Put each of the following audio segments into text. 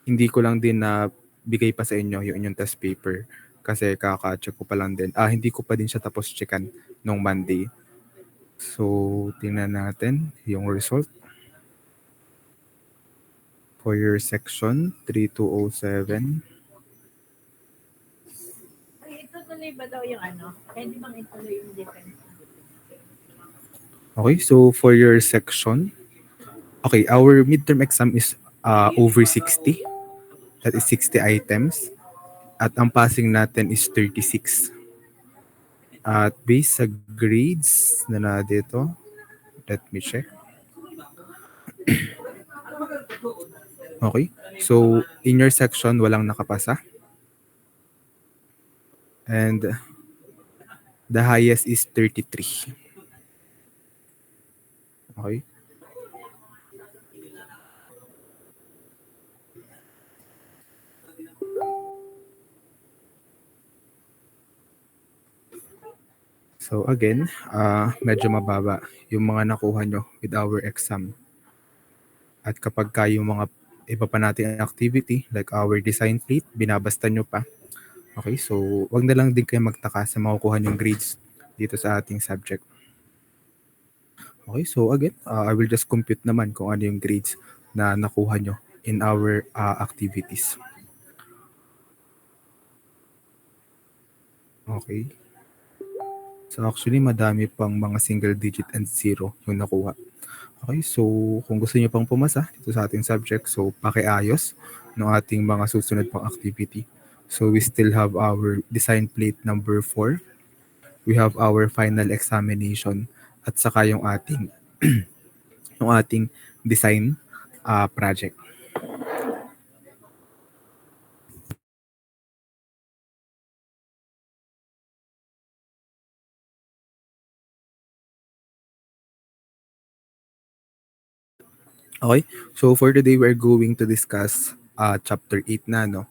hindi ko lang din na bigay pa sa inyo yung inyong test paper kasi kaka-check ko pa lang din. Hindi ko pa din siya tapos checkan nung Monday. So, tingnan natin yung result. For your section 3207. Ito tuloy ba daw yung Pwede bang ituloy yung defense? Okay, so for your section, okay, our midterm exam is over 60. That is 60 items. At ang passing natin is 36. At based sa grades na dito, let me check. Okay, so in your section, walang nakapasa. And the highest is 33. Okay. So again, medyo mababa yung mga nakuha nyo with our exam. At kapag yung mga iba pa natin activity like our design plate, binabasta nyo pa. Okay, so wag na lang din kayo magtaka sa makukuha yung grades dito sa ating subject. Okay, so again, I will just compute naman kung ano yung grades na nakuha nyo in our activities. Okay. So actually, madami pang mga single digit and zero yung nakuha. Okay, so kung gusto niyo pang pumasa dito sa ating subject, so pakiayos ng ating mga susunod pang activity. So we still have our design plate number 4. We have our final examination at saka yung ating yung ating design project. Okay, so for today we're going to discuss chapter 8 na, no?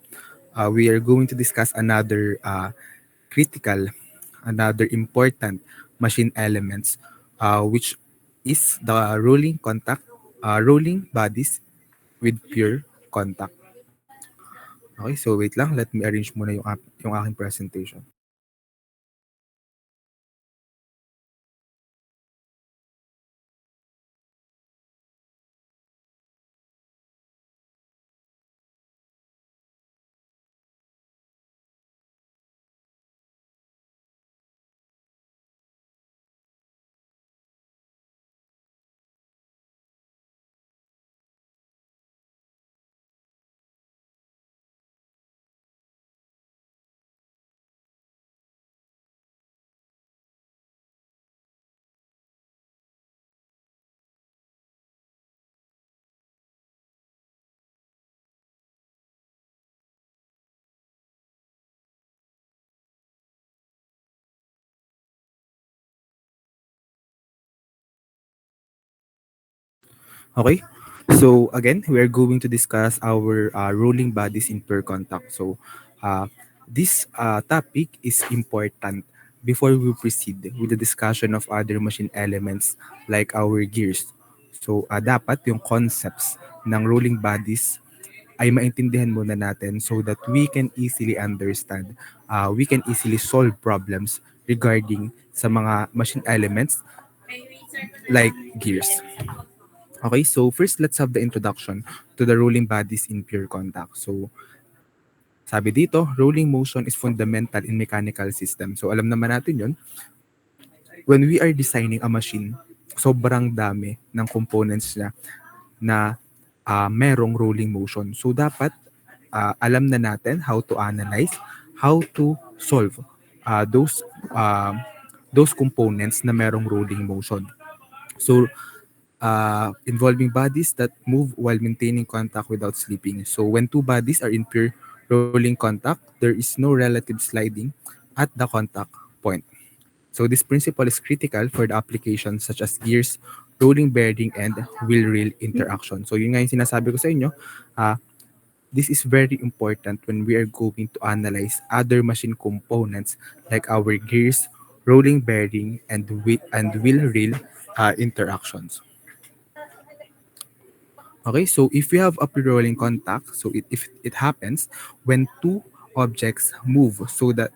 We are going to discuss another critical, another important machine elements, which is the rolling bodies with pure contact. Okay, so wait lang, let me arrange muna yung aking presentation. Okay, so again, we are going to discuss our rolling bodies in pure contact. So this topic is important before we proceed with the discussion of other machine elements like our gears. So dapat yung concepts ng rolling bodies ay maintindihan muna natin so that we can easily understand, we can easily solve problems regarding sa mga machine elements like gears. Okay, so first let's have the introduction to the rolling bodies in pure contact. So sabi dito, rolling motion is fundamental in mechanical system. So alam naman natin yon. When we are designing a machine, sobrang dami ng components niya na merong rolling motion. So dapat alam na natin how to analyze, how to solve uh, those uh, those components na merong rolling motion. So involving bodies that move while maintaining contact without slipping. So when two bodies are in pure rolling contact, there is no relative sliding at the contact point. So this principle is critical for the applications such as gears, rolling bearing, and wheel-rail interaction. So yun nga yung sinasabi ko sa inyo, this is very important when we are going to analyze other machine components like our gears, rolling bearing, and wheel-rail interactions. Okay, so if we have a pre-rolling contact, so if it happens when two objects move so that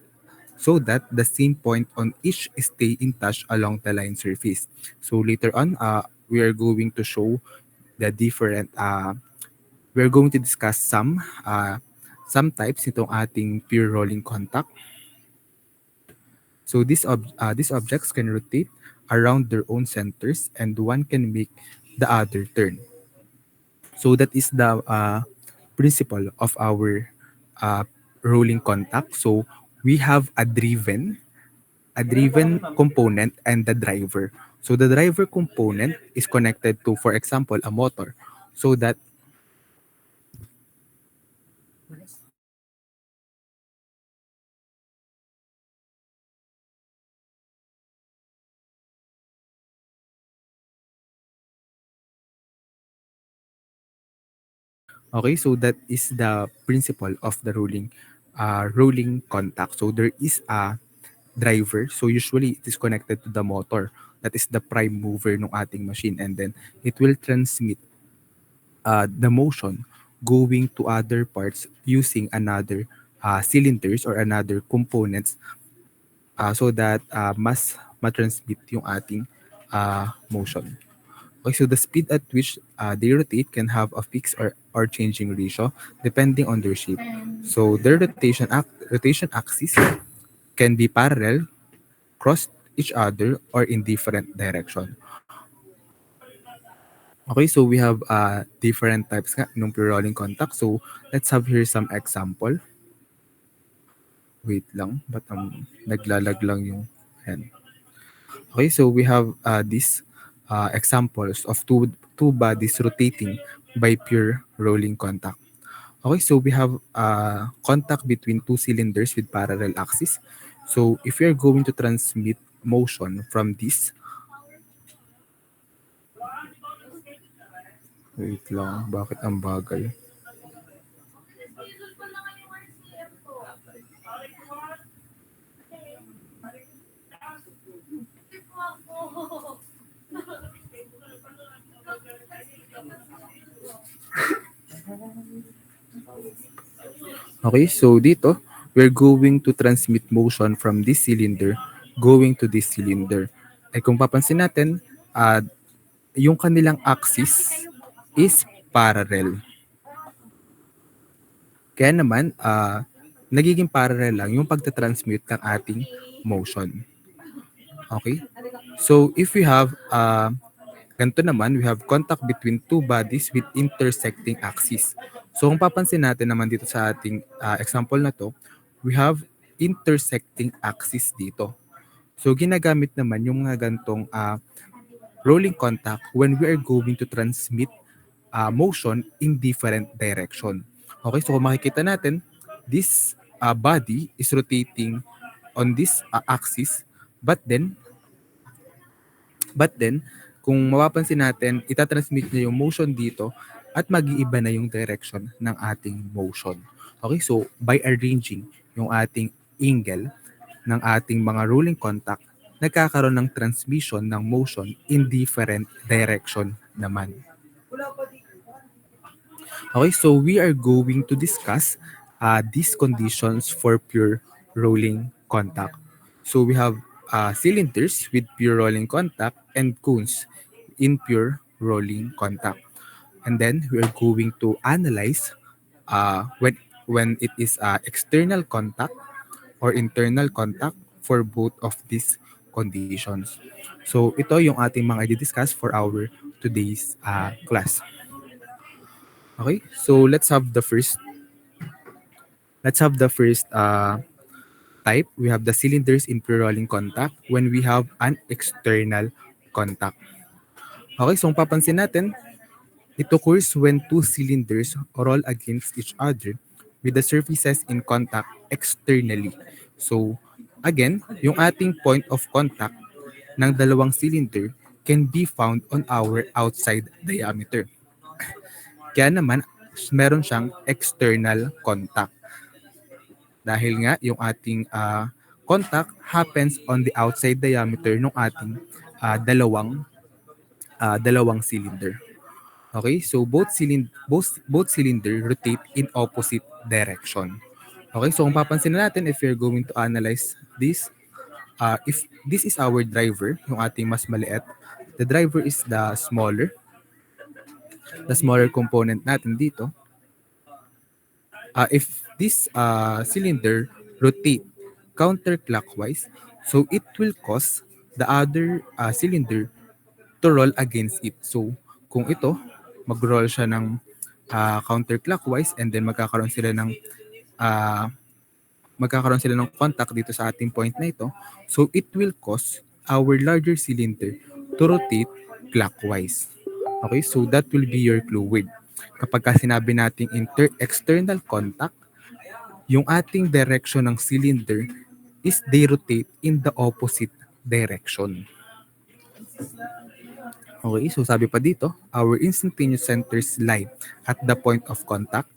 the same point on each stay in touch along the line surface. So later on, we are going to show the different, we're going to discuss some types itong ating pure rolling contact. So these objects can rotate around their own centers and one can make the other turn. So that is the principle of our uh, rolling contact. So we have a driven component and the driver. So the driver component is connected to, for example, a motor. So that okay, so that is the principle of the rolling contact. So there is a driver. So usually it is connected to the motor. That is the prime mover ng ating machine, and then it will transmit the motion going to other parts using another cylinders or another components, so that mas matransmit yung ating motion. Okay, so the speed at which they rotate can have a fixed or changing ratio depending on their shape. So their rotation axis can be parallel, cross each other, or in different direction. Okay, so we have different types nga ng pre-rolling contact. So let's have here some example. Wait lang, but naglalag lang yung ayan. Okay, so we have these examples of two bodies rotating by pure rolling contact. Okay, so we have contact between two cylinders with parallel axis. So if we are going to transmit motion from this, wait lang, bakit ang bagal? Okay, so dito, we're going to transmit motion from this cylinder going to this cylinder. Eh kung papansin natin, yung kanilang axis is parallel. Kaya naman, nagiging parallel lang yung pagtatransmute ng ating motion. Okay? So, if we have, ganito naman, we have contact between two bodies with intersecting axis. So, kung papansin natin naman dito sa ating example na to, we have intersecting axis dito. So, ginagamit naman yung mga gantong rolling contact when we are going to transmit motion in different direction. Okay, so kung makikita natin, this body is rotating on this axis, but then, kung mapapansin natin, itatransmit niya yung motion dito at mag-iiba na yung direction ng ating motion. Okay, so by arranging yung ating angle ng ating mga rolling contact, nagkakaroon ng transmission ng motion in different direction naman. Okay, so we are going to discuss these conditions for pure rolling contact. So we have cylinders with pure rolling contact and cones in pure rolling contact. And then we are going to analyze when it is external contact or internal contact for both of these conditions. So ito yung ating mga i-discuss for our today's class. Okay, so let's have the first type. We have the cylinders in pre-rolling contact when we have an external contact. Okay, so kung papansin natin, it occurs when two cylinders roll against each other with the surfaces in contact externally. So again, yung ating point of contact ng dalawang cylinder can be found on our outside diameter. Kaya naman, meron siyang external contact. Dahil nga yung ating contact happens on the outside diameter ng ating dalawang cylinder. Okay, so both cylinder rotate in opposite direction. Okay, so kung papansin na natin, if you're going to analyze this, if this is our driver, yung ating mas maliit, the driver is the smaller component natin dito. If this cylinder rotate counterclockwise, so it will cause the other cylinder to roll against it. So kung ito, mag-roll siya ng counterclockwise, and then uh, magkakaroon sila ng contact dito sa ating point na ito. So it will cause our larger cylinder to rotate clockwise. Okay, so that will be your clue word. Kapag ka sinabi nating external contact, yung ating direction ng cylinder is they rotate in the opposite direction. Okay, so sabi pa dito, our instantaneous centers lie at the point of contact,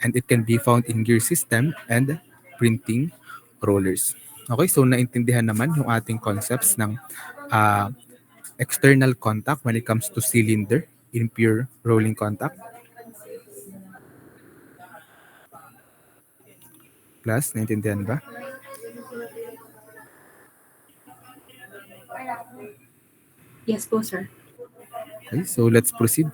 and it can be found in gear system and printing rollers. Okay, so naintindihan naman yung ating concepts ng uh, external contact when it comes to cylinder in pure rolling contact. Plus, naintindihan ba? Yes po, sir. Okay, so let's proceed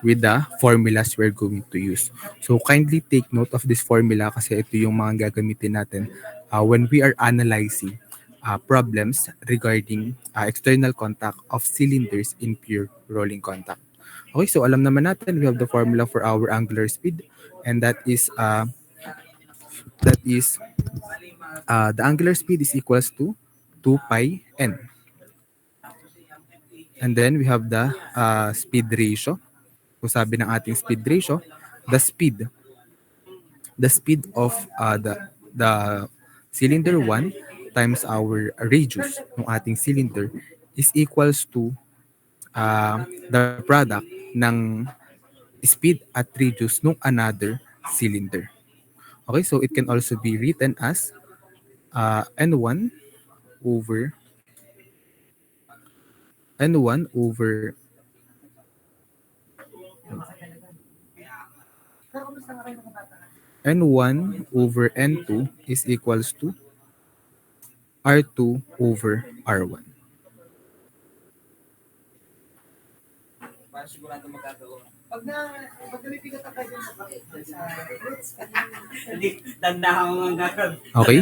with the formulas we're going to use. So kindly take note of this formula kasi ito yung mga gagamitin natin when we are analyzing problems regarding external contact of cylinders in pure rolling contact. Okay, so alam naman natin we have the formula for our angular speed, and the angular speed is equals to 2 pi n. And then we have the speed ratio. Kung sabi ng ating speed ratio, the speed of the cylinder 1 times our radius ng ating cylinder is equals to the product ng speed at radius ng another cylinder. Okay, so it can also be written as N1 over N1 over N1 over N2 is equals to R2 over R1. Okay,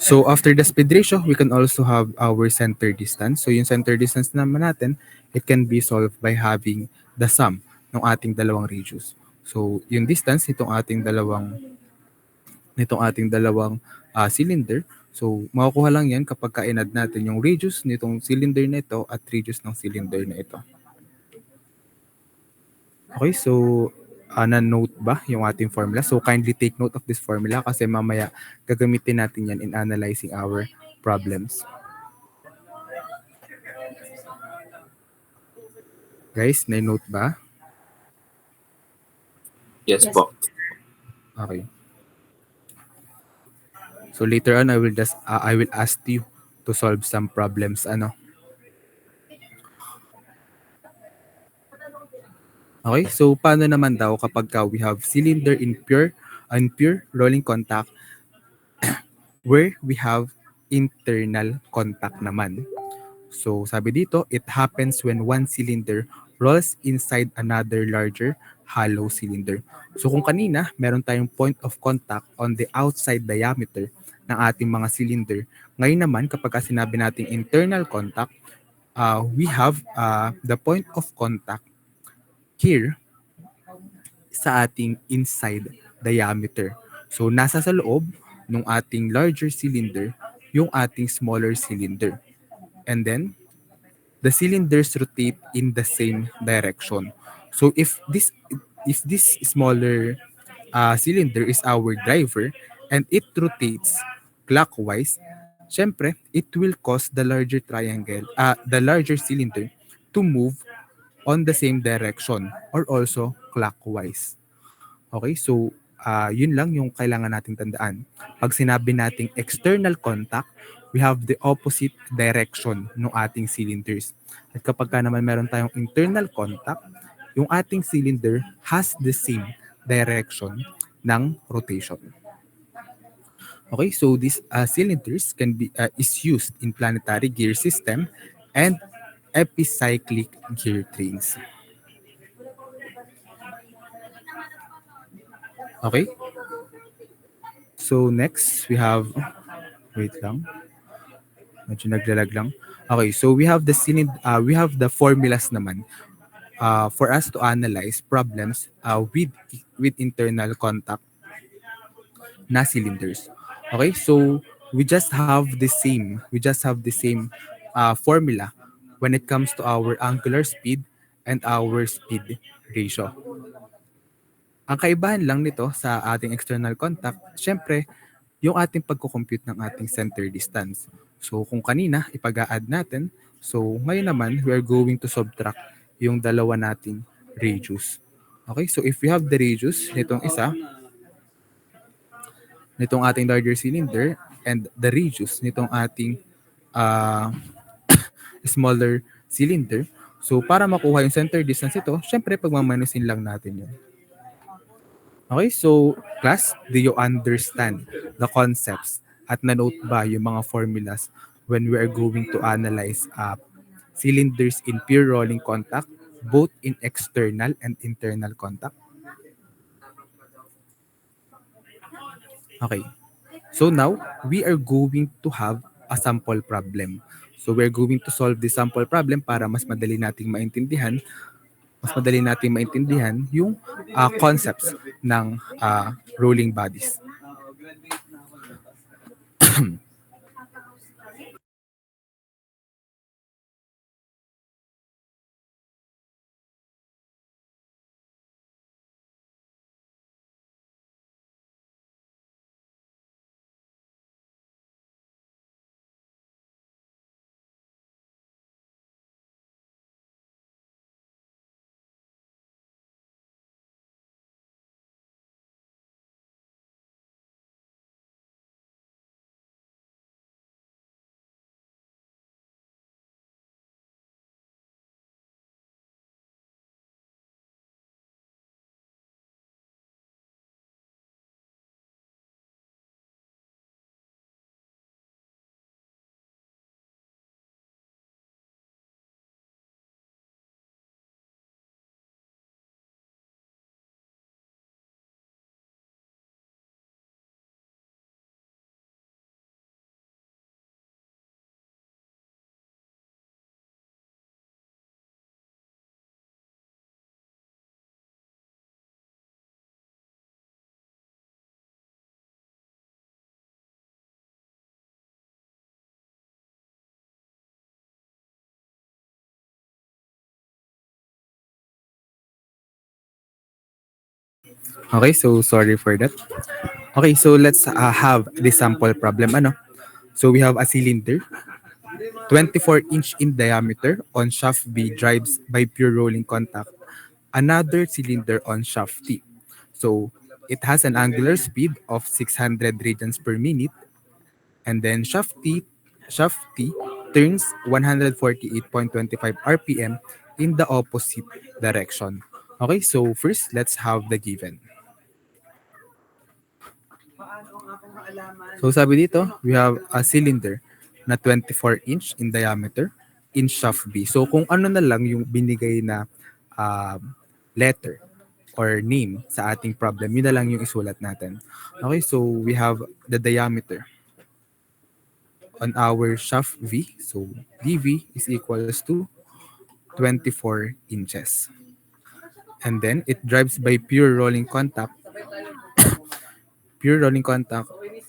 so after the speed ratio, we can also have our center distance. So yung center distance naman natin, it can be solved by having the sum ng ating dalawang radius. So yung distance nitong ating dalawang cylinder, so makukuha lang yan kapag ka-inad natin yung radius nitong cylinder na ito at radius ng cylinder na ito. Okay, so na-note ba yung ating formula? So kindly take note of this formula kasi mamaya gagamitin natin yan in analyzing our problems. Guys, na-note ba? Yes po. Okay. So later on, I will ask you to solve some problems. Okay, so paano naman daw kapag we have cylinder in pure rolling contact where we have internal contact naman? So sabi dito, it happens when one cylinder rolls inside another larger hollow cylinder. So kung kanina, meron tayong point of contact on the outside diameter ng ating mga cylinder. Ngayon naman, kapag sinabi nating internal contact, we have the point of contact here sa ating inside diameter. So nasa sa loob ng ating larger cylinder yung ating smaller cylinder. And then the cylinders rotate in the same direction. So if this smaller cylinder is our driver and it rotates clockwise, syempre it will cause the larger cylinder to move on the same direction or also clockwise. Okay, so yun lang yung kailangan nating tandaan. Pag sinabi nating external contact, we have the opposite direction ng ating cylinders. At kapag ka naman meron tayong internal contact, yung ating cylinder has the same direction ng rotation. Okay, so these cylinders can be is used in planetary gear system and epicyclic gear trains. Okay, so next we have, wait lang, medyo naglalag lang. Okay, so we have the formulas naman for us to analyze problems with internal contact na cylinders. Okay, so we just have the same formula when it comes to our angular speed and our speed ratio. Ang kaibahan lang nito sa ating external contact, syempre, yung ating pagko-compute ng ating center distance. So kung kanina, ipag-a-add natin. So ngayon naman, we are going to subtract yung dalawa nating radius. Okay, so if we have the radius nitong isa, nitong ating larger cylinder, and the radius nitong ating uh, smaller cylinder, so para makuha yung center distance ito, syempre pagmamanusin lang natin yun. Okay, so class, do you understand the concepts at na-note ba yung mga formulas when we are going to analyze cylinders in pure rolling contact, both in external and internal contact? Okay, so now we are going to have a sample problem. So we're going to solve the sample problem para mas madali nating maintindihan yung concepts ng rolling bodies. Okay, so sorry for that. Okay, so let's have the sample problem. Ano? So we have a cylinder, 24-inch in diameter on shaft B drives by pure rolling contact. Another cylinder on shaft T. So it has an angular speed of 600 radians per minute, and then shaft T turns 148.25 RPM in the opposite direction. Okay, so first let's have the given. So sabi dito, we have a cylinder na 24-inch in diameter in shaft B. So kung ano na lang yung binigay na letter or name sa ating problem, yun na lang yung isulat natin. Okay, so we have the diameter on our shaft V. So dV is equals to 24 inches. And then it drives by pure rolling contact,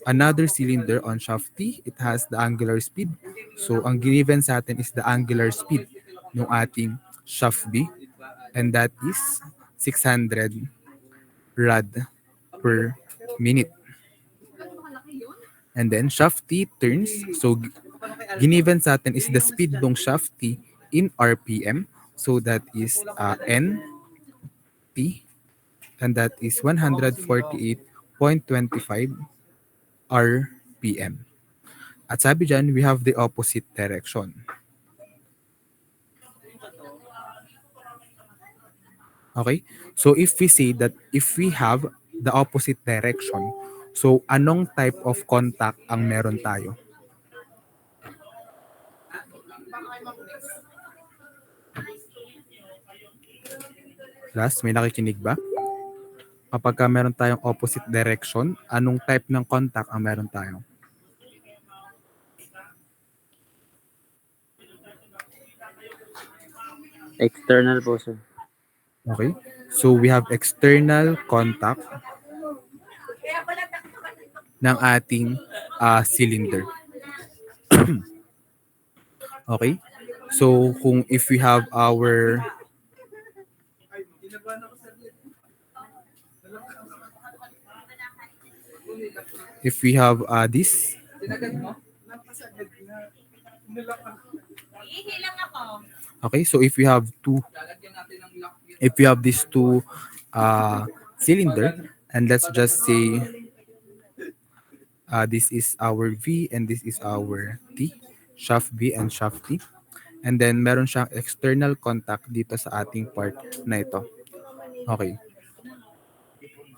another cylinder on shaft T, it has the angular speed. So, ang given sa atin is the angular speed ng ating shaft B, and that is 600 rad per minute. And then, shaft T turns. So, giniven sa atin is the speed ng shaft T in RPM. So, that is N T, and that is 148.25 RPM. At sabi dyan, we have the opposite direction. Okay? So if we say that if we have the opposite direction, so anong type of contact ang meron tayo? Last, may nakikinig ba? Kapag ka meron tayong opposite direction, anong type ng contact ang meron tayo? External po, sir. Okay? So we have external contact ng ating cylinder. Okay? So kung if we have our this, okay, so if we have these two cylinder, and let's just say this is our V and this is our T, shaft V and shaft T. And then meron siyang external contact dito sa ating part na ito. Okay.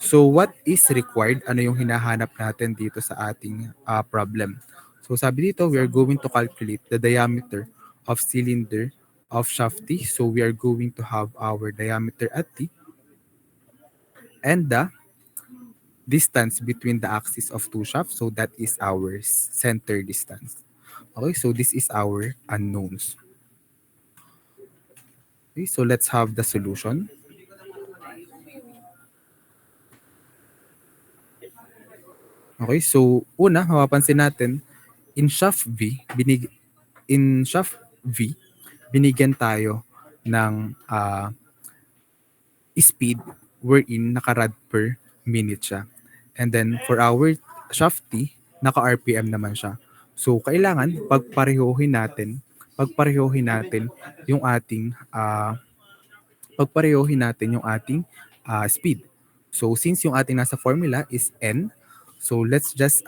So what is required? Ano yung hinahanap natin dito sa ating problem? So sabi dito, we are going to calculate the diameter of cylinder of shaft T. So we are going to have our diameter at T and the distance between the axis of two shafts. So that is our center distance. Okay, so this is our unknowns. Okay, so let's have the solution. Okay, so una, mapapansin natin, in shaft V, binigyan tayo ng speed wherein naka-rad per minute siya. And then for our shaft T, naka-RPM naman siya. So kailangan pagparehohin natin yung ating speed. So since yung ating nasa formula is N, so let's just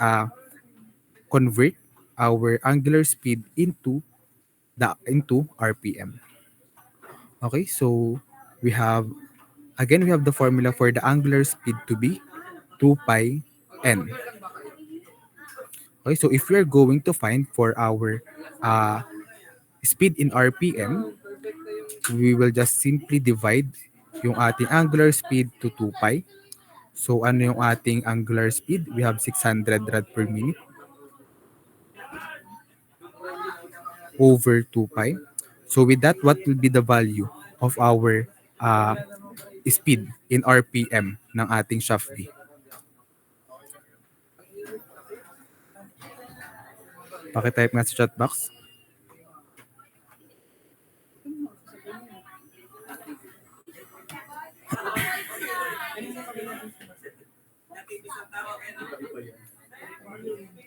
convert our angular speed into RPM. Okay, so we have the formula for the angular speed to be 2 pi n. Okay, so if we are going to find for our speed in RPM, we will just simply divide yung ating angular speed to 2 pi. So ano yung ating angular speed? We have 600 rad per minute over 2 pi. So with that, what will be the value of our speed in RPM ng ating shaft V? Pakitype nga sa chat box.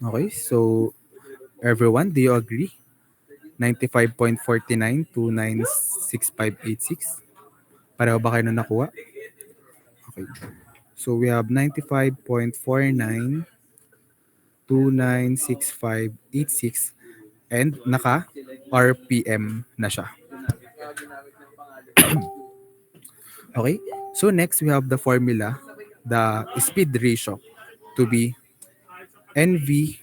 Okay, so everyone, do you agree? 95.49 to 96586. Pareho ba kayo na nakuha? Okay. So we have 95.49 296586 and naka RPM na siya. Okay? So next we have the formula, the speed ratio to be NV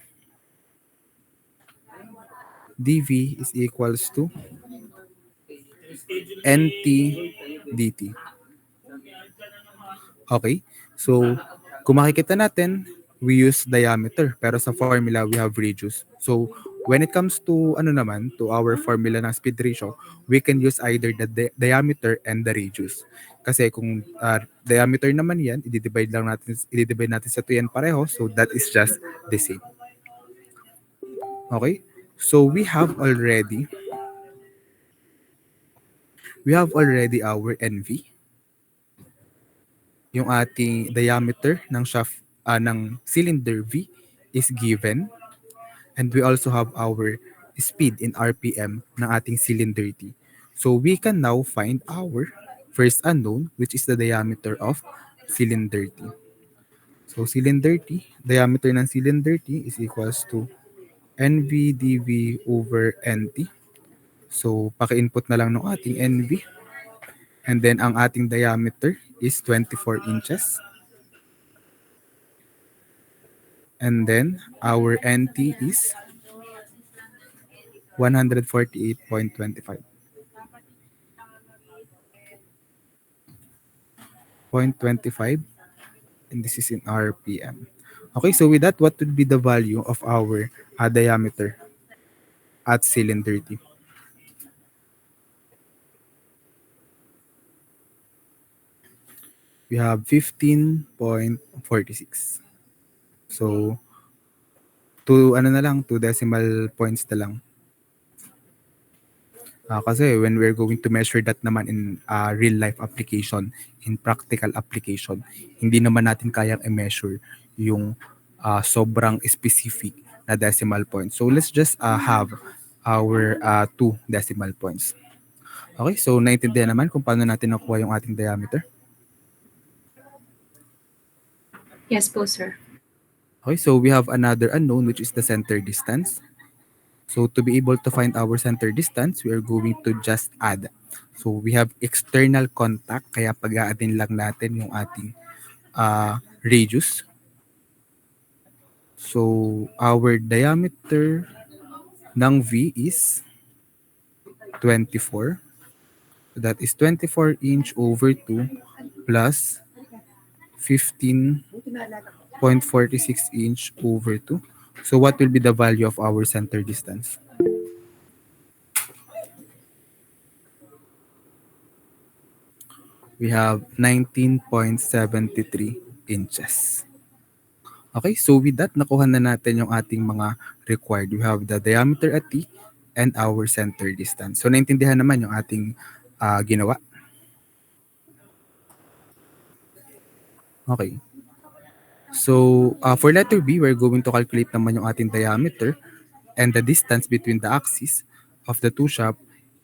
dV is equals to NT dt. Okay? So kung makikita natin, we use diameter pero sa formula we have radius. So when it comes to to our formula ng speed ratio, we can use either the diameter and the radius. Kasi kung diameter naman yan, i-divide natin sa 2 yan pareho, so that is just the same. Okay? So we have already our NV. Yung ating diameter ng shaft ng cylinder V is given. And we also have our speed in RPM ng ating cylinder T. So we can now find our first unknown, which is the diameter of cylinder T. So cylinder T, diameter ng cylinder T is equals to NV dV over NT. So paki-input na lang ng ating NV. And then ang ating diameter is 24 inches. And then our NT is 148.25. 0.25, and this is in RPM. Okay, so with that, what would be the value of our diameter at cylinder D? We have 15.46. So, ano na lang, 2 decimal points na lang. Kasi when we're going to measure that naman in real life application, in practical application, hindi naman natin kayang i-measure yung sobrang specific na decimal point. So let's just have our 2 decimal points. Okay, so naintindihan naman kung paano natin nakuha yung ating diameter. Yes po, sir. Okay, so we have another unknown which is the center distance. So to be able to find our center distance, we are going to just add. So we have external contact, kaya pag-a-addin lang natin yung ating radius. So our diameter ng V is 24. So that is 24 inch over 2 plus 15.46 inch over 2. So what will be the value of our center distance? We have 19.73 inches. Okay, so with that, nakuha na natin yung ating mga required. We have the diameter at T and our center distance. So naintindihan naman yung ating ginawa. Okay. So for letter B, we're going to calculate naman yung ating diameter and the distance between the axis of the two shaft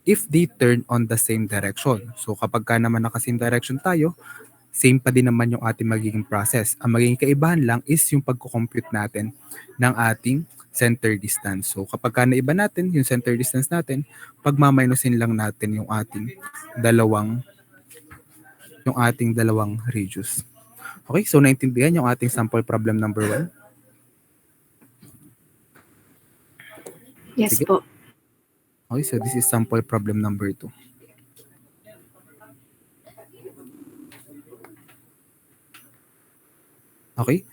if they turn on the same direction. So kapag ka naman naka-same direction tayo, same pa din naman yung ating magiging process. Ang magiging kaibahan lang is yung pagko-compute natin ng ating center distance. So kapag ka naiba natin yung center distance natin, pagmaminusin lang natin yung ating dalawang radius. Okay, so naintindihan yung ating sample problem number 1? Yes Sige. po. Okay, so this is sample problem number 2. Okay,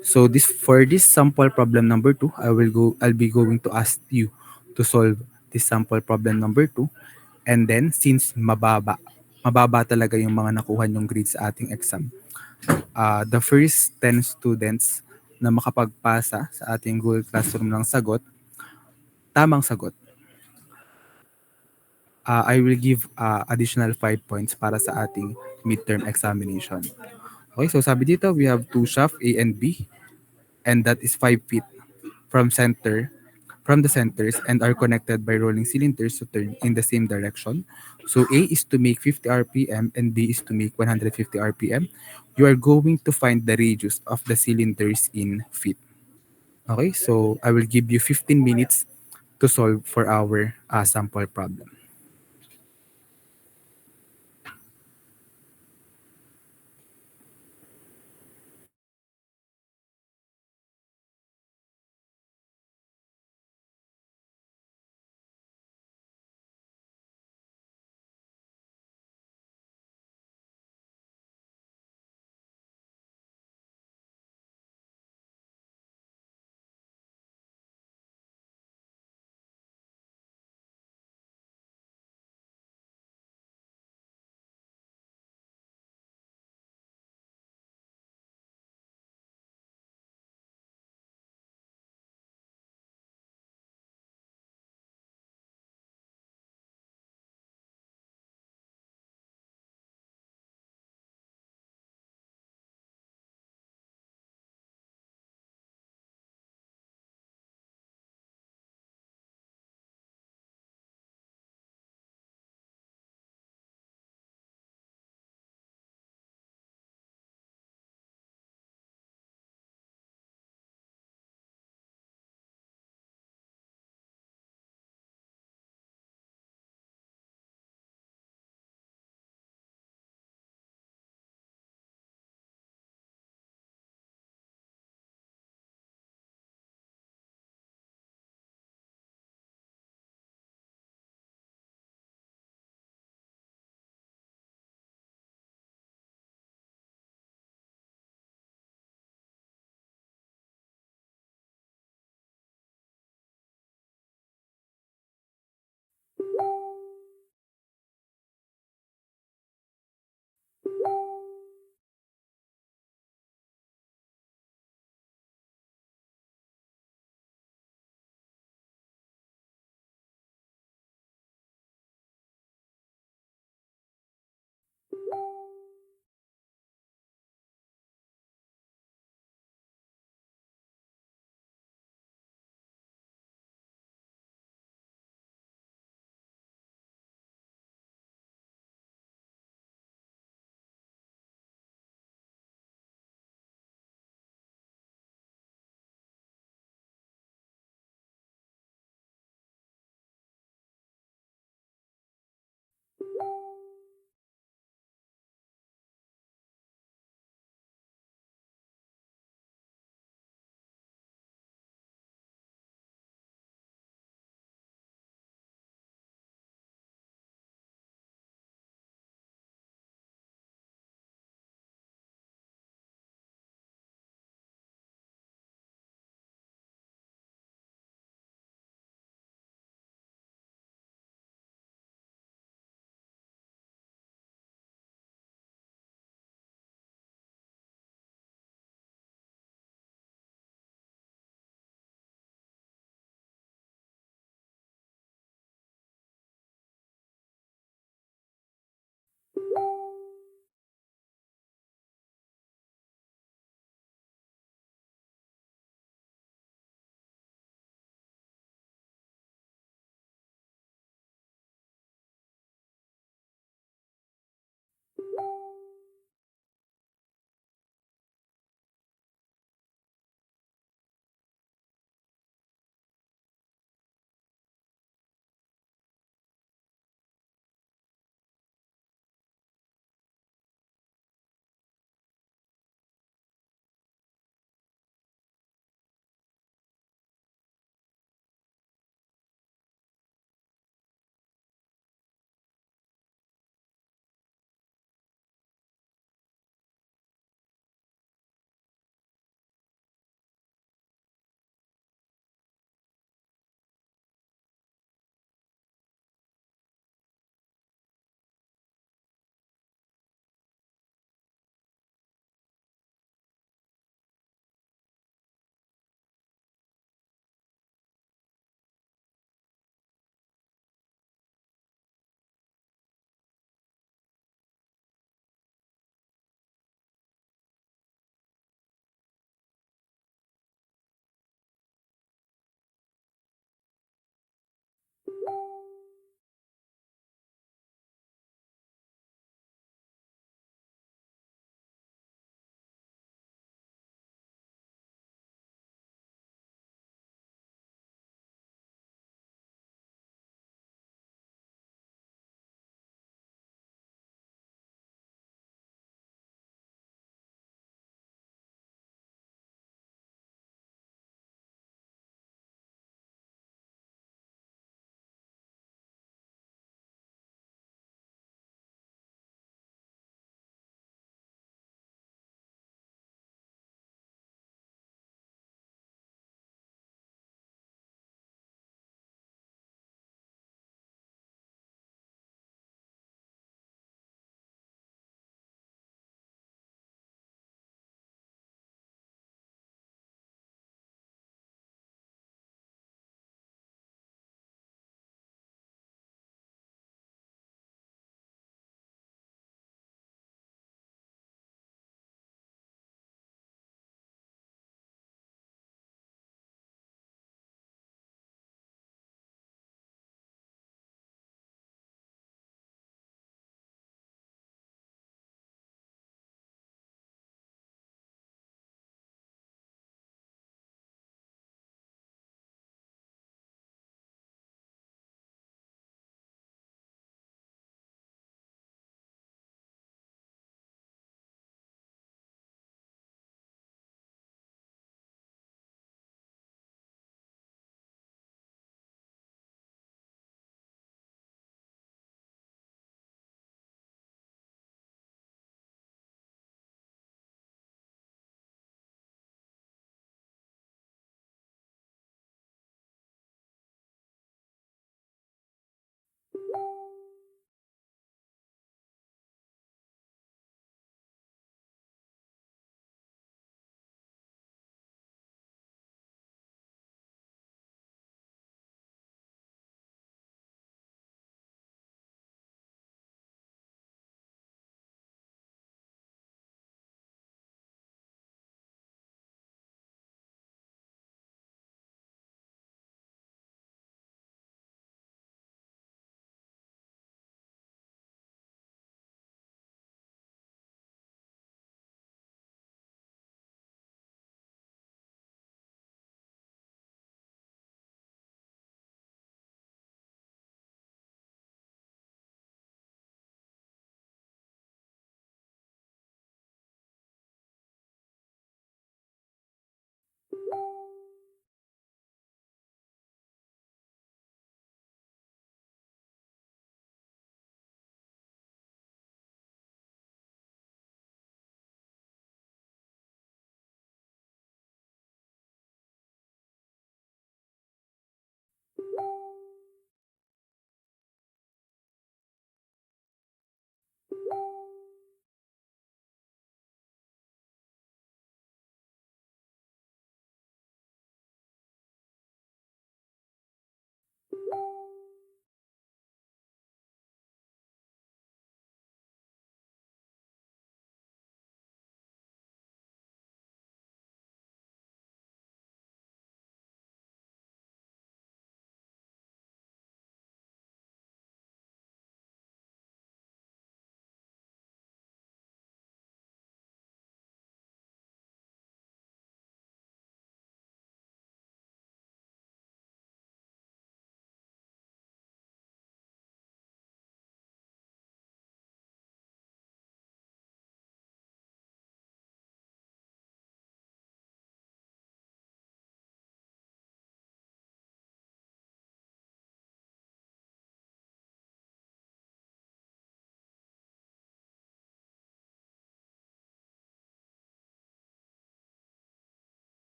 so for this sample problem number 2, I'll be going to ask you to solve this sample problem number 2. And then since mababa talaga yung mga nakuha yung grades sa ating exam, the first 10 students na makapagpasa sa ating Google Classroom ng tamang sagot, I will give additional 5 points para sa ating midterm examination. Okay, so sabi dito, we have two shaft A and B, and that is 5 feet from the centers and are connected by rolling cylinders to turn in the same direction. So A is to make 50 RPM and B is to make 150 RPM. You are going to find the radius of the cylinders in feet. Okay, so I will give you 15 minutes to solve for our sample problem.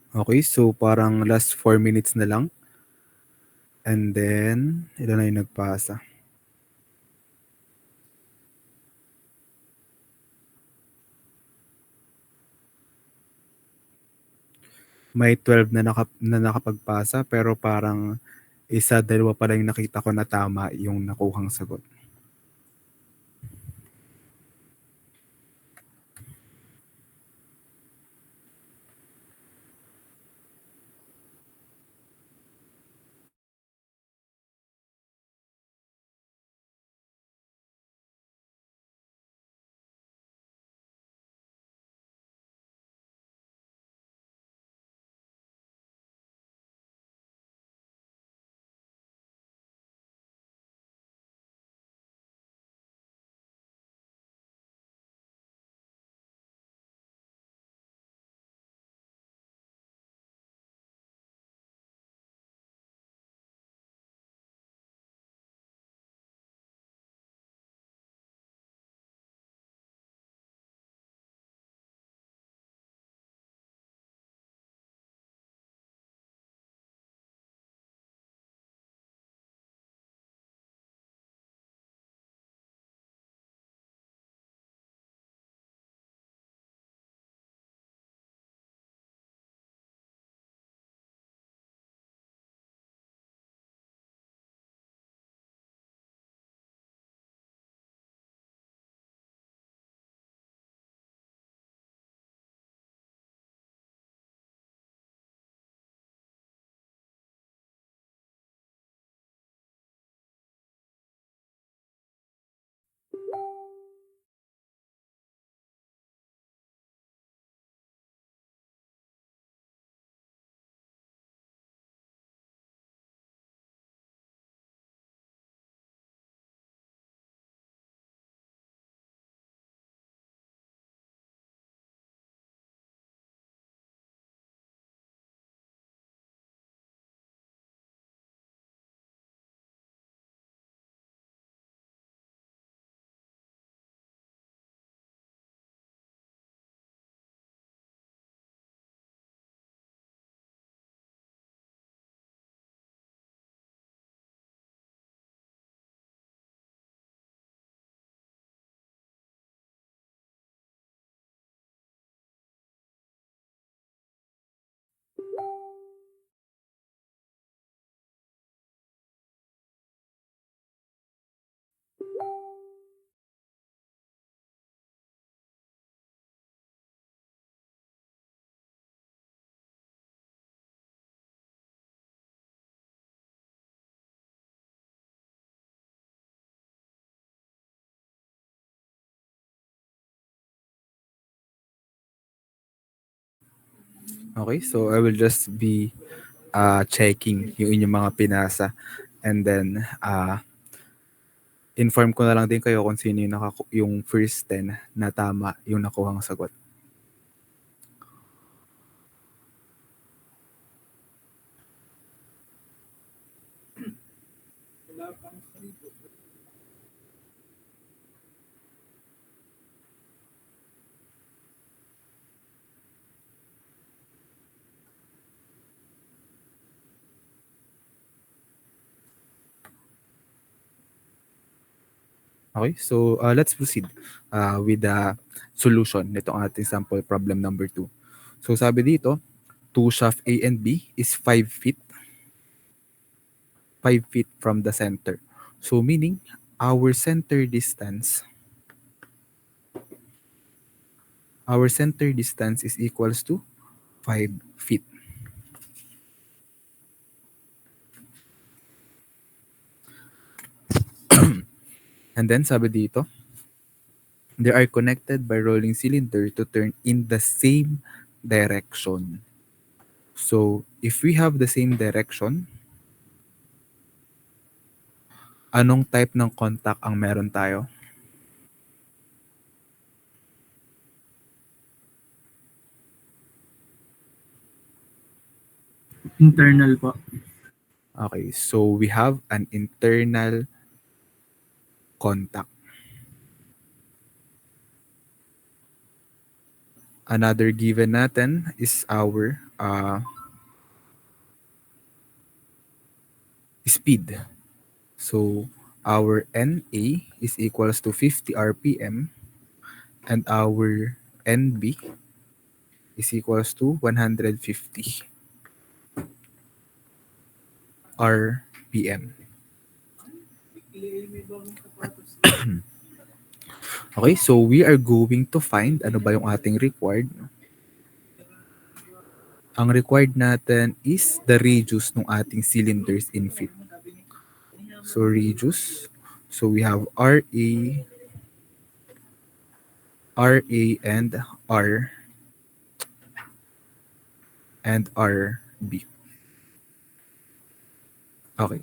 Okay, so parang last 4 minutes na lang. And then, ilan na yung nagpasa? May 12 na nakapagpasa pero parang isa, dalawa pa lang yung nakita ko na tama yung nakuhang sagot. Okay, so I will just be checking yung inyong mga pinasa. And then, inform ko na lang din kayo kung sino yung, yung first 10 na tama yung nakuhang sagot. Okay, so let's proceed with the solution nitong ating sample problem number 2. So sabi dito, two shaft A and B is 5 feet, 5 feet from the center. So meaning, our center distance is equals to 5 feet. And then sabi dito, they are connected by rolling cylinder to turn in the same direction. So, if we have the same direction, anong type ng contact ang meron tayo? Internal po. Okay, so we have an internal contact. Another given natin is our uh, speed. So our NA is equals to 50 RPM and our NB is equals to 150 RPM. Okay, so we are going to find ano ba yung ating required. Ang required natin is the radius ng ating cylinders in feet. So radius, so we have RA and RB. Okay.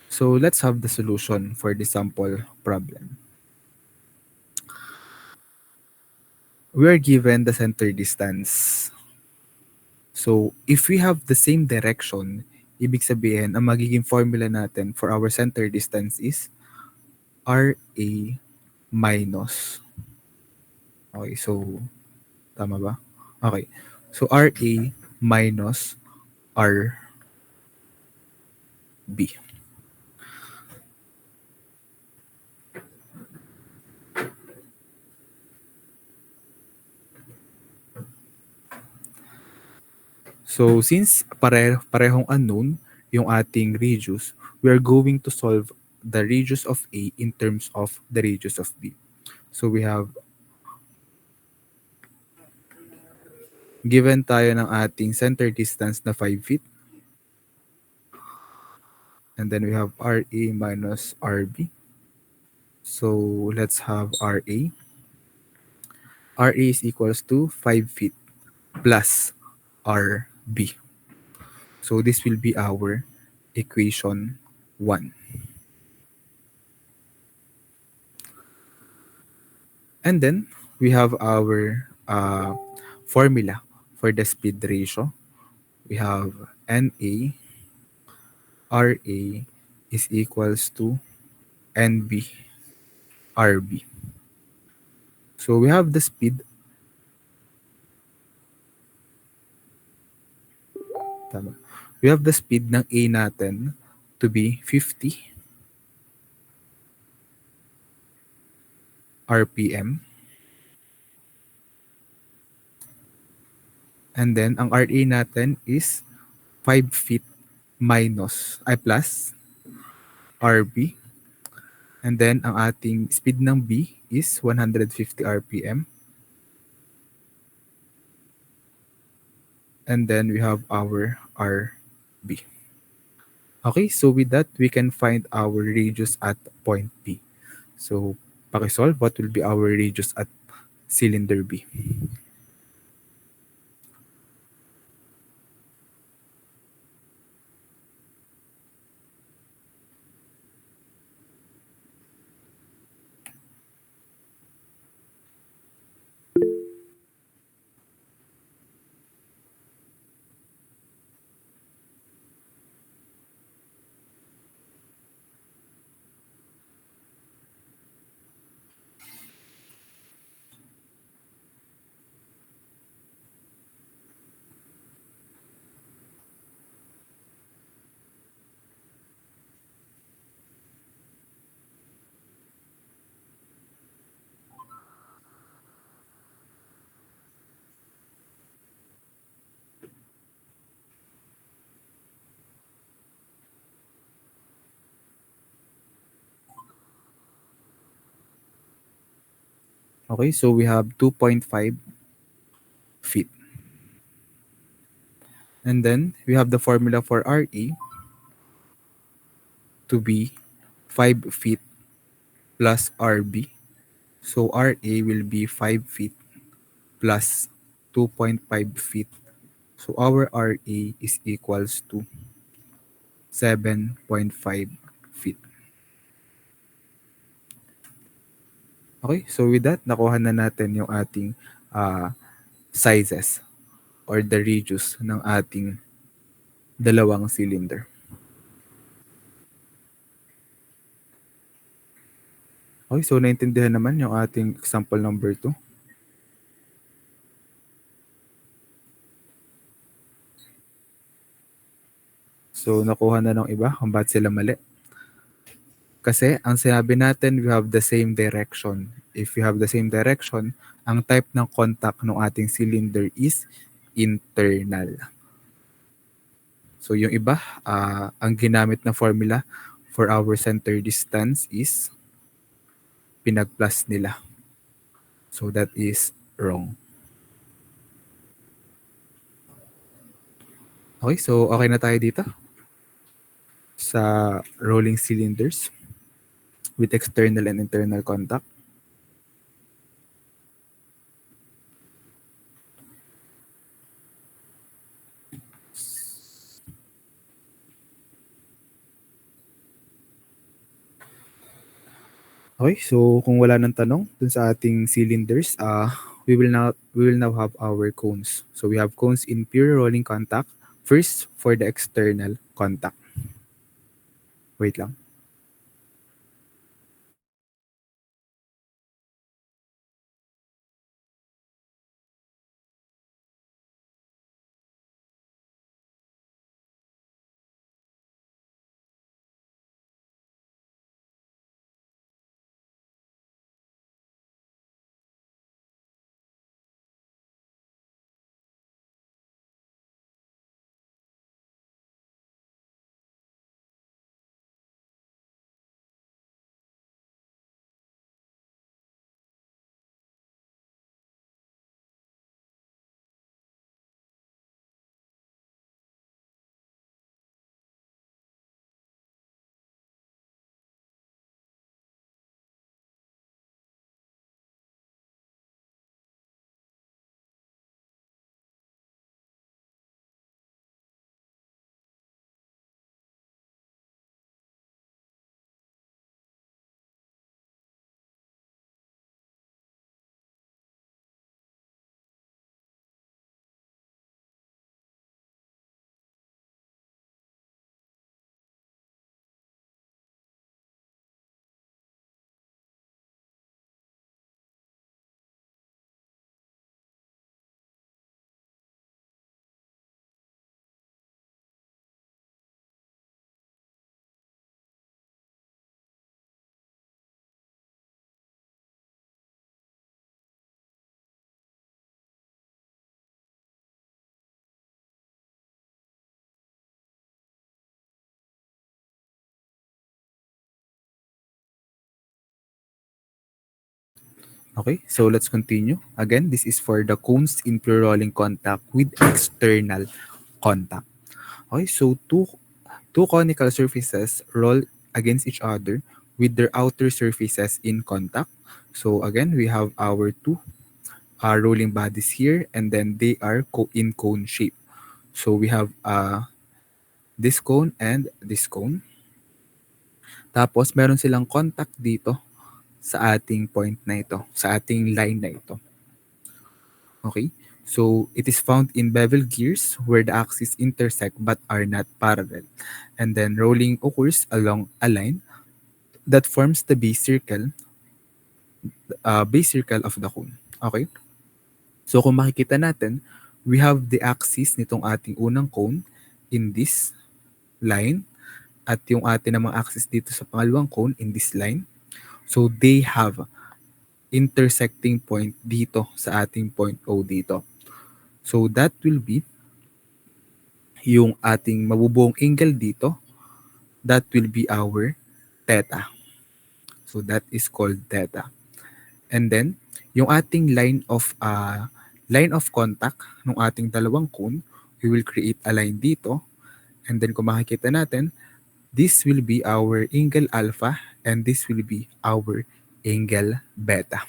So let's have the solution for the sample problem. We are given the center distance. So if we have the same direction, ibig sabihin, ang magiging formula natin for our center distance is RA minus. Okay, so tama ba? Okay. So RA minus RB. So since parehong unknown yung ating radius, we are going to solve the radius of A in terms of the radius of B. So we have given tayo ng ating center distance na 5 feet. And then we have RA minus RB. So let's have RA. RA is equals to 5 feet plus RB. So this will be our equation 1. And then we have our formula for the speed ratio. We have NA RA is equals to NB RB. So we have the speed. Tama. We have the speed ng A natin to be 50 RPM. And then ang RA natin is 5 feet minus ay plus RB. And then ang ating speed ng B is 150 RPM. And then we have our RB. Okay, so with that, we can find our radius at point B. So, pakisolve, what will be our radius at cylinder B? Okay, so we have 2.5 feet. And then we have the formula for RE to be 5 feet plus RB. So RA will be 5 feet plus 2.5 feet. So our RA is equals to 7.5 feet. Okay, so with that, nakuha na natin yung ating sizes or the radius ng ating dalawang cylinder. Okay, so naintindihan naman yung ating example number 2. So, nakuha na ng iba kung ba't sila mali. Kasi, ang sinabi natin, we have the same direction. If we have the same direction, ang type ng contact ng ating cylinder is internal. So, yung iba, ang ginamit na formula for our center distance is pinag-plus nila. So, that is wrong. Okay, so okay na tayo dito sa rolling cylinders with external and internal contact. Okay, so kung wala nang tanong dun sa ating cylinders, we will now have our cones. So we have cones in pure rolling contact. First, for the external contact. Wait lang. Okay, so let's continue. Again, this is for the cones in pure rolling contact with external contact. Okay, so two conical surfaces roll against each other with their outer surfaces in contact. So again, we have our two rolling bodies here, and then they are in cone shape. So we have this cone and this cone. Tapos meron silang contact dito sa ating point na ito, sa ating line na ito. Okay? So it is found in bevel gears where the axes intersect but are not parallel. And then rolling occurs along a line that forms the base circle of the cone. Okay? So kung makikita natin, we have the axis nitong ating unang cone in this line at yung ating namang axis dito sa pangalawang cone in this line. So they have intersecting point dito sa ating point O dito. So that will be yung ating mabubuong angle dito, that will be our theta. So that is called theta. And then, yung ating line of contact ng ating dalawang cone, we will create a line dito. And then kung makikita natin, this will be our angle alpha and this will be our angle beta.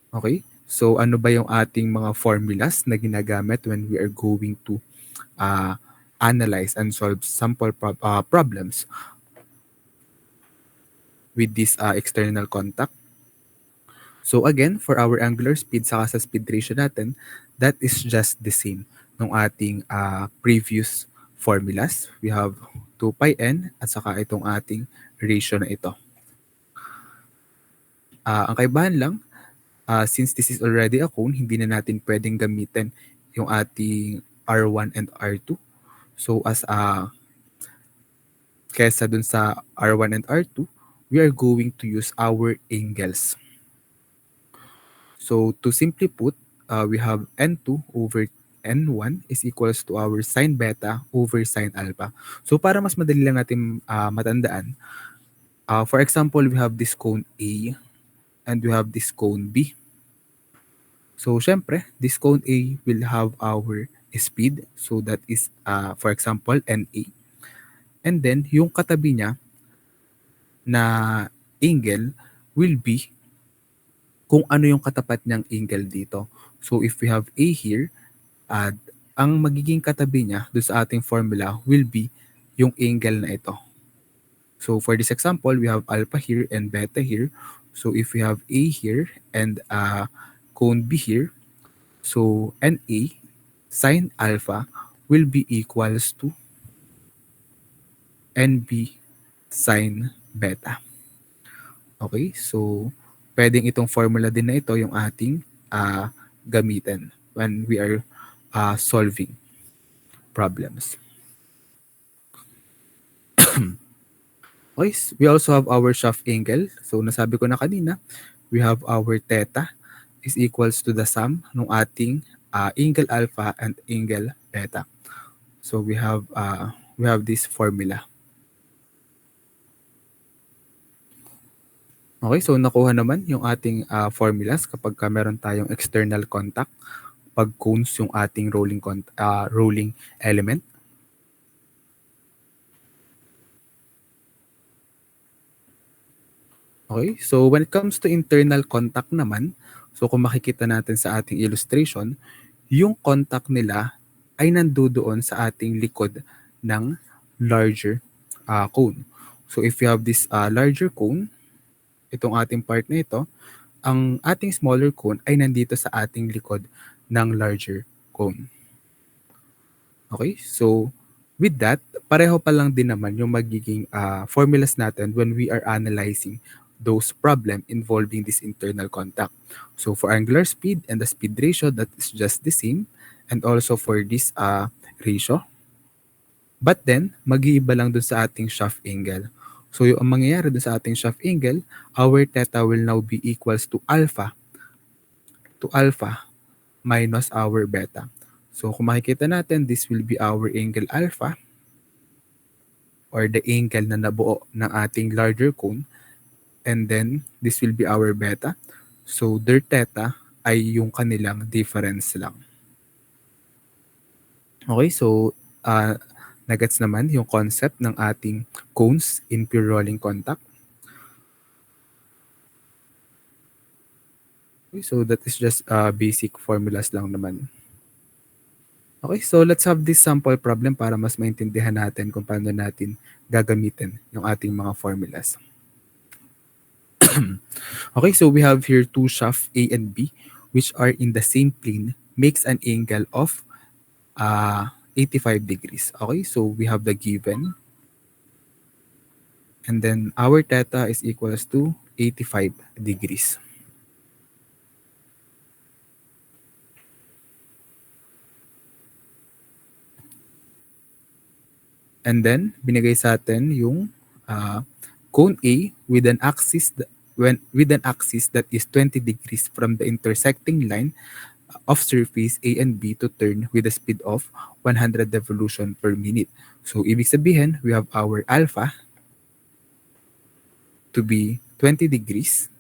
Okay? So ano ba yung ating mga formulas na ginagamit when we are going to analyze and solve sample problems with this external contact? So again, for our angular speed saka sa speed ratio natin, that is just the same ng ating previous formulas. We have 2 pi n at saka itong ating ratio na ito. Ang kaibahan lang, since this is already a cone, hindi na natin pwedeng gamitin yung ating R1 and R2 So as kesa dun sa R1 and R2, we are going to use our angles. So to simply put, we have N2 over N1 is equals to our sine beta over sine alpha. So para mas madali lang natin matandaan, for example, we have this cone A and we have this cone B. So syempre, this cone A will have our speed. So that is, for example, NA. And then, yung katabi niya na angle will be kung ano yung katapat niyang angle dito. So if we have A here, ang magiging katabi niya doon sa ating formula will be yung angle na ito. So for this example, we have alpha here and beta here. So if we have A here and cone B here, so NA sine alpha will be equals to NB sine beta. Okay, so pwedeng itong formula din na ito yung ating gamitin when we are solving problems. Okay, we also have our shaft angle. So nasabi ko na kanina, we have our theta is equals to the sum ng ating angle alpha and angle beta. So we have this formula. Okay, so nakuha naman yung ating formulas kapag meron tayong external contact pag cones yung ating rolling element. Okay, so when it comes to internal contact naman, so kung makikita natin sa ating illustration, yung contact nila ay nandoon sa ating likod ng larger cone. So if you have this larger cone, itong ating part na ito, ang ating smaller cone ay nandito sa ating likod ng larger cone. Okay, so with that, pareho pa lang din naman yung magiging formulas natin when we are analyzing those problem involving this internal contact. So for angular speed and the speed ratio, that is just the same. And also for this ratio. But then, mag-iiba lang dun sa ating shaft angle. So yung ang mangyayari dun sa ating shaft angle, our theta will now be equals to alpha minus our beta. So kung makikita natin, this will be our angle alpha or the angle na nabuo ng ating larger cone. And then, this will be our beta. So their theta ay yung kanilang difference lang. Okay, so nagets naman yung concept ng ating cones in pure rolling contact. Okay, so that is just basic formulas lang naman. Okay, so let's have this sample problem para mas maintindihan natin kung paano natin gagamitin yung ating mga formulas. Okay, so we have here two shafts A and B which are in the same plane makes an angle of 85 degrees. Okay, so we have the given. And then our theta is equals to 85 degrees. And then, binigay sa atin yung cone A with an axis that is 20 degrees from the intersecting line of surface A and B to turn with a speed of 100 revolution per minute. So, ibig sabihin, we have our alpha to be 20 degrees.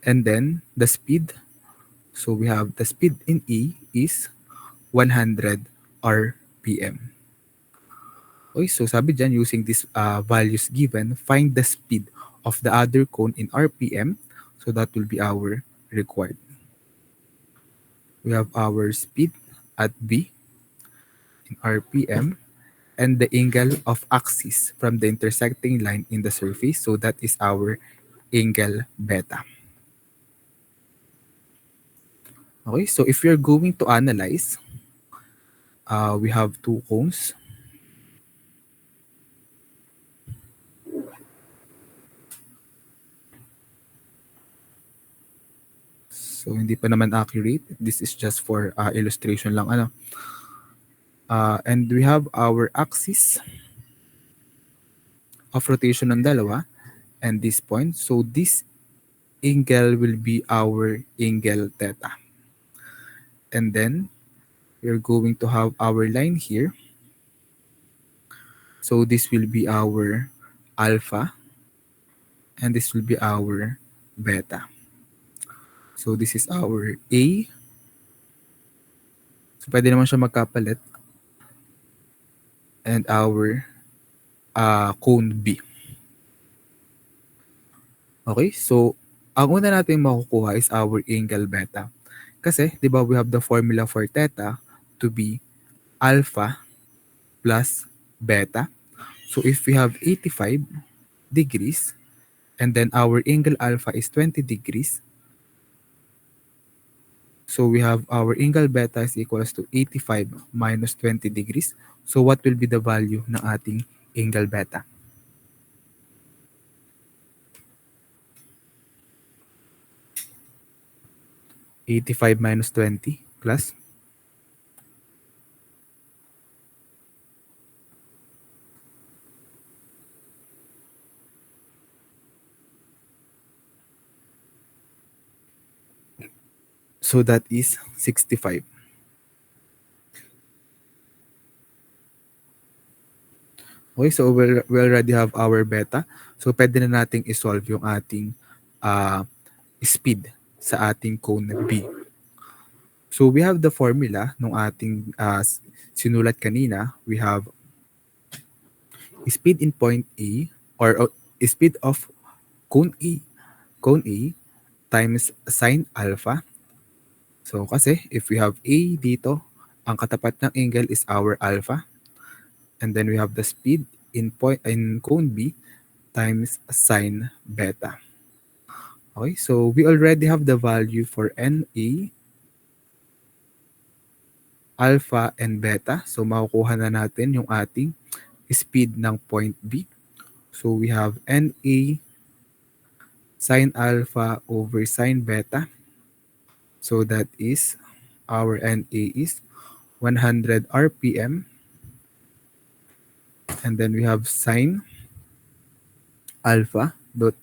And then, the speed, so we have the speed in A is 100 RPM. Okay, so sabi dyan, using these values given, find the speed of the other cone in RPM. So that will be our required. We have our speed at B in RPM and the angle of axis from the intersecting line in the surface. So that is our angle beta. Okay, so if you're going to analyze, we have two cones. So hindi pa naman accurate. This is just for illustration lang. And we have our axis of rotation ng dalawa and this point. So this angle will be our angle theta. And then we're going to have our line here. So this will be our alpha and this will be our beta. So this is our A. So pwede naman siya magkapalit. And our cone B. Okay, so ang una natin makukuha is our angle beta. Kasi, di ba, we have the formula for theta to be alpha plus beta. So if we have 85 degrees and then our angle alpha is 20 degrees, so we have our angle beta is equals to 85 minus 20 degrees. So what will be the value ng ating angle beta? 85 minus 20 plus so that is 65. Okay, so we already have our beta. So pwede na nating isolve yung ating speed sa ating cone B. So we have the formula nung ating sinulat kanina. We have speed in point A or speed of cone A times sine alpha. So kasi if we have A dito, ang katapat ng angle is our alpha. And then we have the speed in cone B times sine beta. Okay, so we already have the value for NA, alpha, and beta. So makukuha na natin yung ating speed ng point B. So we have NA sine alpha over sine beta. So that is, our NA is 100 RPM. And then we have sine alpha,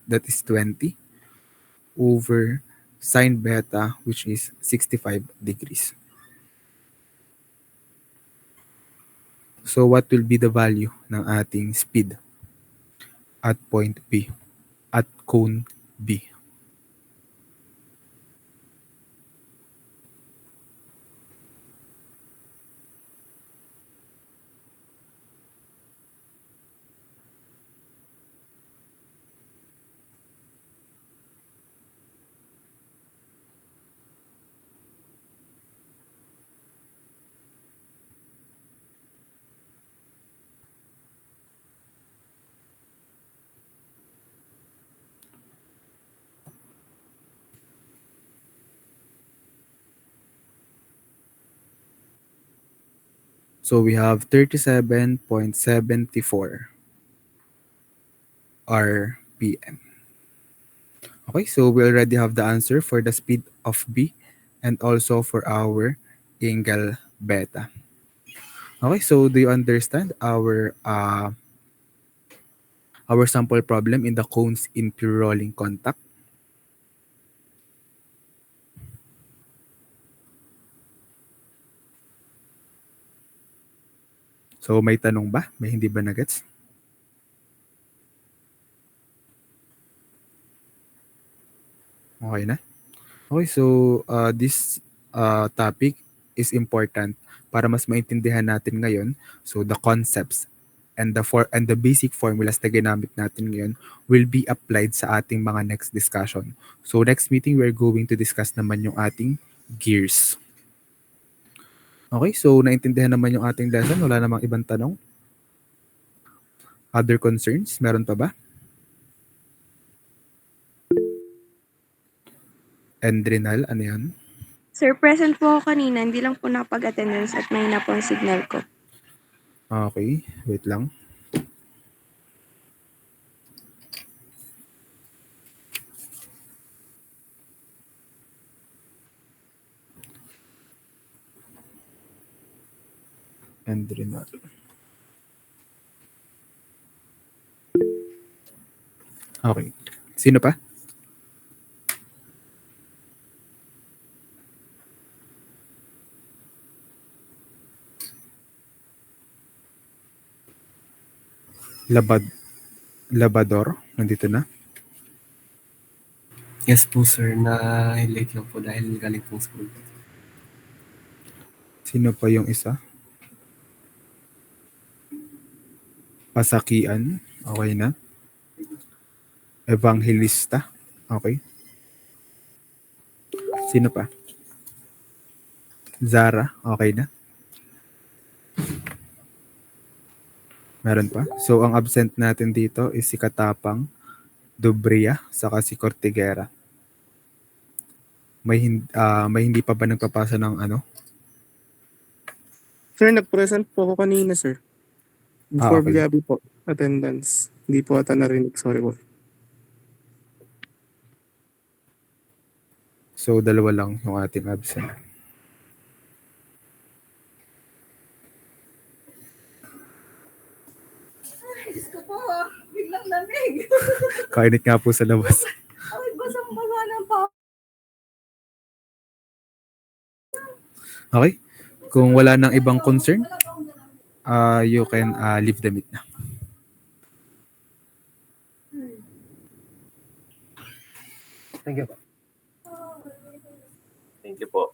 that is 20, over sine beta, which is 65 degrees. So what will be the value ng ating speed at point B, at cone B? So we have 37.74 RPM. Okay, so we already have the answer for the speed of B and also for our angle beta. Okay, so do you understand our sample problem in the cones in pure rolling contact? So may tanong ba? May hindi ba na-gets? Okay na? Okay, so this topic is important para mas maintindihan natin ngayon. So the concepts and the basic formulas na ginamit natin ngayon will be applied sa ating mga next discussion. So next meeting, we're going to discuss naman yung ating gears. Okay, so naintindihan naman yung ating lesson. Wala namang ibang tanong? Other concerns? Meron pa ba? Endrinal, ano yan? Sir, present po ako kanina. Hindi lang po nakapag-attendance at may na po ang signal ko. Okay, wait lang. And Adrenal. Okay. Sino pa? Labad Labador, nandito na. Yes po sir, na late lang po dahil galing pong school. Sino pa yung isa? Pasakian, okay na. Evangelista, okay. Sino pa? Zara, okay na. Meron pa. So, ang absent natin dito is si Katapang, Dobria, saka si Cortigera. May hindi pa ba nagpapasa ng ano? Sir, nag-present po ako kanina, sir. Before Okay. gabi po, attendance. Hindi po ata narinig, sorry po. So, dalawa lang yung ating absent. Diyos ko po, biglang lamig. Kainit nga po sa labas. Ay, basang-basa ng pa. Okay? Kung wala nang ibang concern, you can leave the meet na. Thank you po.